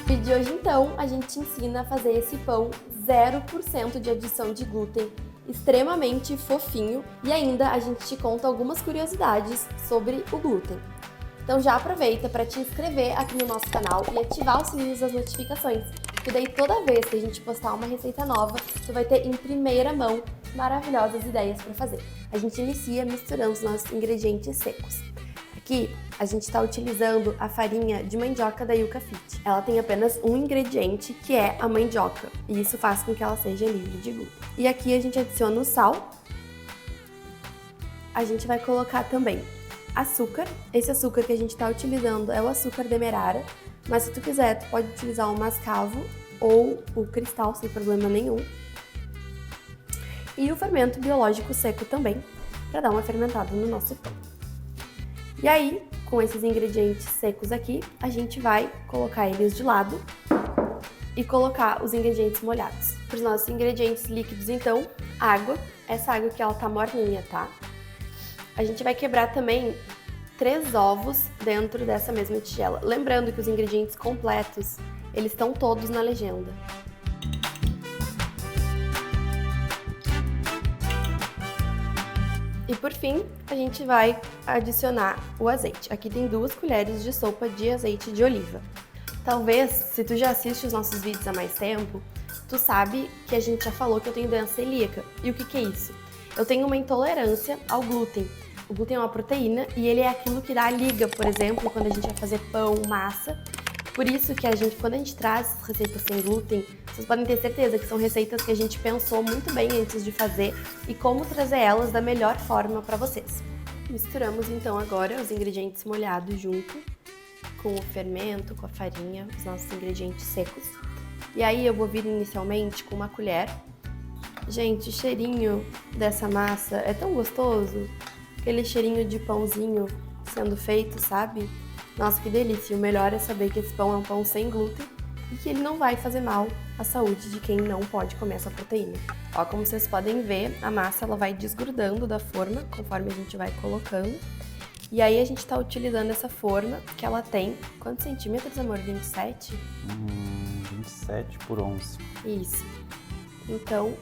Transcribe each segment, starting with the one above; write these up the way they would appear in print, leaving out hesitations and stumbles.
vídeo de hoje, então, a gente te ensina a fazer esse pão 0% de adição de glúten, extremamente fofinho, e ainda a gente te conta algumas curiosidades sobre o glúten. Então já aproveita para te inscrever aqui no nosso canal e ativar os sininhos das notificações, porque daí toda vez que a gente postar uma receita nova, tu vai ter em primeira mão maravilhosas ideias para fazer. A gente inicia misturando os nossos ingredientes secos. Aqui a gente está utilizando a farinha de mandioca da Yuca Fit. Ela tem apenas um ingrediente, que é a mandioca, e isso faz com que ela seja livre de glúten. E aqui a gente adiciona o sal. A gente vai colocar também açúcar. Esse açúcar que a gente está utilizando é o açúcar demerara, mas se tu quiser, tu pode utilizar o mascavo ou o cristal sem problema nenhum. E o fermento biológico seco também, para dar uma fermentada no nosso pão. E aí, com esses ingredientes secos aqui, a gente vai colocar eles de lado e colocar os ingredientes molhados. Para os nossos ingredientes líquidos, então, água. Essa água que ela tá morninha, tá? A gente vai quebrar também 3 ovos dentro dessa mesma tigela. Lembrando que os ingredientes completos, eles estão todos na legenda. E por fim, a gente vai adicionar o azeite. Aqui tem 2 colheres de sopa de azeite de oliva. Talvez, se tu já assiste os nossos vídeos há mais tempo, tu sabe que a gente já falou que eu tenho doença celíaca. E o que é isso? Eu tenho uma intolerância ao glúten. O glúten é uma proteína e ele é aquilo que dá a liga, por exemplo, quando a gente vai fazer pão, massa. Por isso que quando a gente traz receitas sem glúten, vocês podem ter certeza que são receitas que a gente pensou muito bem antes de fazer e como trazer elas da melhor forma para vocês. Misturamos então agora os ingredientes molhados junto com o fermento, com a farinha, os nossos ingredientes secos. E aí eu vou vir inicialmente com uma colher. Gente, o cheirinho dessa massa é tão gostoso, aquele cheirinho de pãozinho sendo feito, sabe? Nossa, que delícia! O melhor é saber que esse pão é um pão sem glúten e que ele não vai fazer mal à saúde de quem não pode comer essa proteína. Ó, como vocês podem ver, a massa ela vai desgrudando da forma conforme a gente vai colocando. E aí a gente tá utilizando essa forma que ela tem... Quantos centímetros, amor? 27? 27 por 11. Isso. Então,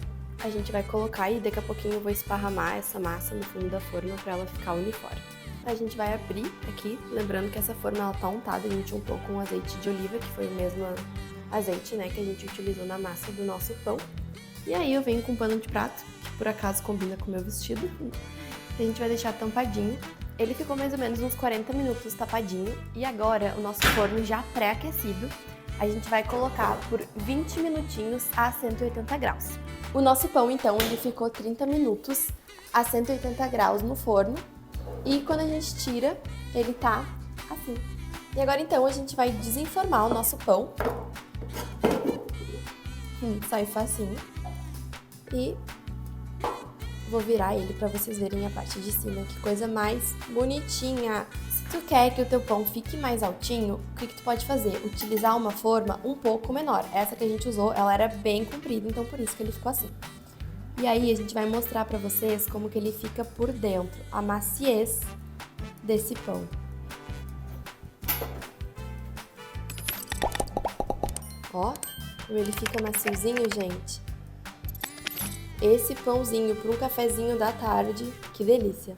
a gente vai colocar e daqui a pouquinho eu vou esparramar essa massa no fundo da forma para ela ficar uniforme. A gente vai abrir aqui, lembrando que essa forma ela tá untada, a gente untou com azeite de oliva, que foi o mesmo azeite, né, que a gente utilizou na massa do nosso pão. E aí eu venho com um pano de prato, que por acaso combina com o meu vestido. A gente vai deixar tampadinho. Ele ficou mais ou menos uns 40 minutos tapadinho. E agora o nosso forno já pré-aquecido, a gente vai colocar por 20 minutinhos a 180 graus. O nosso pão, então, ele ficou 30 minutos a 180 graus no forno. E quando a gente tira, ele tá assim. E agora então a gente vai desenformar o nosso pão. Sai facinho. E vou virar ele pra vocês verem a parte de cima. Que coisa mais bonitinha! Se tu quer que o teu pão fique mais altinho, o que tu pode fazer? Utilizar uma forma um pouco menor. Essa que a gente usou, ela era bem comprida, então por isso que ele ficou assim. E aí a gente vai mostrar pra vocês como que ele fica por dentro, a maciez desse pão. Ó, como ele fica maciozinho, gente. Esse pãozinho para um cafezinho da tarde, que delícia!